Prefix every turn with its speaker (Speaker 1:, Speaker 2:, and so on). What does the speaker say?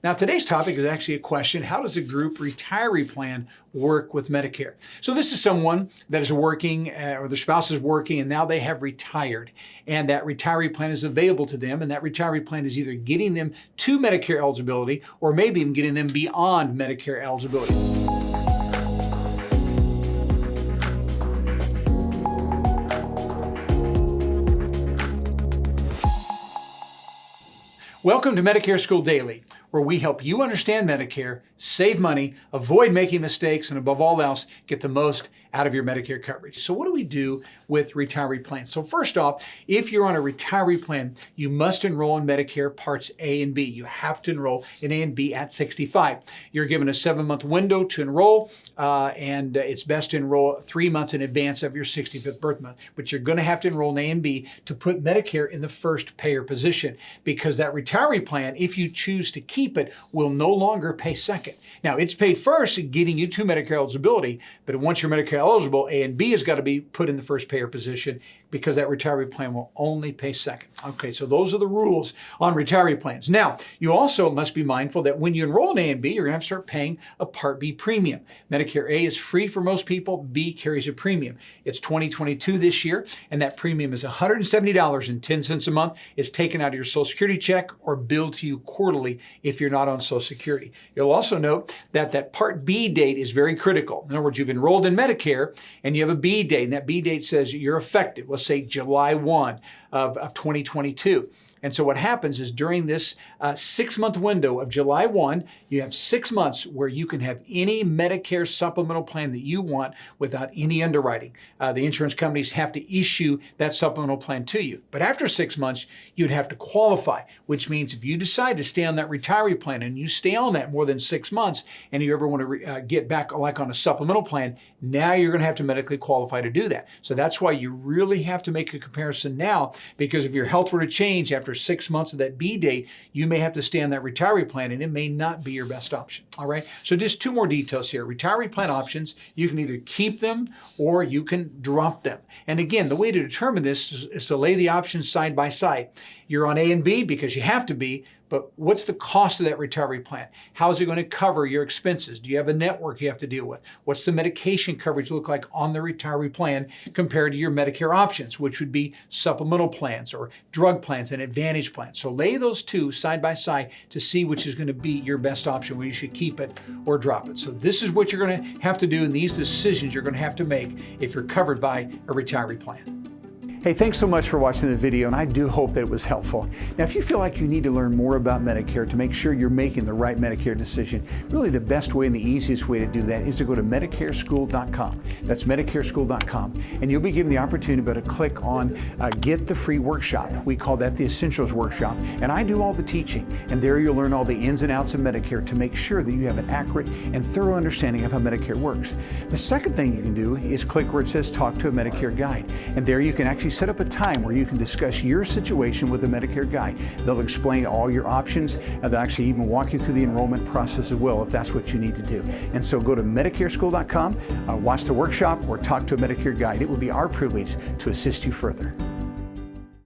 Speaker 1: Now, today's topic is actually a question: how does a group retiree plan work with Medicare? So this is someone that is working or their spouse is working and now they have retired, and that retiree plan is available to them, and that retiree plan is either getting them to Medicare eligibility or maybe even getting them beyond Medicare eligibility. Welcome to Medicare School Daily, where we help you understand Medicare, save money, avoid making mistakes, and above all else, get the most out of your Medicare coverage. So what do we do with retiree plans? So first off, if you're on a retiree plan, you must enroll in Medicare Parts A and B. You have to enroll in A and B at 65. You're given a 7-month window to enroll, and it's best to enroll 3 months in advance of your 65th birth month. But you're going to have to enroll in A and B to put Medicare in the first payer position, because that retiree plan, if you choose to keep it, will no longer pay second. Now, it's paid first, getting you to Medicare eligibility, but once you're Medicare eligible, A and B has got to be put in the first payer position, because that retiree plan will only pay second. Okay, so those are the rules on retiree plans. Now, you also must be mindful that when you enroll in A and B, you're going to have to start paying a Part B premium. Medicare A is free for most people. B carries a premium. It's 2022 this year, and that premium is $170.10 a month. It's taken out of your Social Security check or billed to you quarterly if you're not on Social Security. You'll also note that that Part B date is very critical. In other words, you've enrolled in Medicare and you have a B date, and that B date says you're effective. Let's say July 1 of 2022. And so what happens is during this 6-month window of July 1, you have 6 months where you can have any Medicare supplemental plan that you want without any underwriting. The insurance companies have to issue that supplemental plan to you. But after 6 months, you'd have to qualify, which means if you decide to stay on that retiree plan and you stay on that more than 6 months and you ever want to get back like on a supplemental plan, now you're going to have to medically qualify to do that. So that's why you really have to make a comparison now, because if your health were to change after 6 months of that B date, you may have to stay on that retiree plan, and it may not be your best option. All right. So just 2 more details here. Retiree plan options: you can either keep them or you can drop them. And again, the way to determine this is to lay the options side by side. You're on A and B because you have to be, but what's the cost of that retiree plan? How is it going to cover your expenses? Do you have a network you have to deal with? What's the medication coverage look like on the retiree plan compared to your Medicare options, which would be supplemental plans or drug plans and advantage plans? So lay those 2 side by side to see which is going to be your best option, where you should keep it or drop it. So this is what you're going to have to do, and these decisions you're going to have to make if you're covered by a retiree plan. Hey, thanks so much for watching the video, and I do hope that it was helpful. Now, if you feel like you need to learn more about Medicare to make sure you're making the right Medicare decision, really the best way and the easiest way to do that is to go to MedicareSchool.com. That's MedicareSchool.com, and you'll be given the opportunity to click on Get the Free Workshop. We call that the Essentials Workshop, and I do all the teaching, and there you'll learn all the ins and outs of Medicare to make sure that you have an accurate and thorough understanding of how Medicare works. The second thing you can do is click where it says Talk to a Medicare Guide, and there you can actually set up a time where you can discuss your situation with a Medicare guide. They'll explain all your options, and they'll actually even walk you through the enrollment process as well, if that's what you need to do. And so go to MedicareSchool.com, watch the workshop, or talk to a Medicare guide. It would be our privilege to assist you further.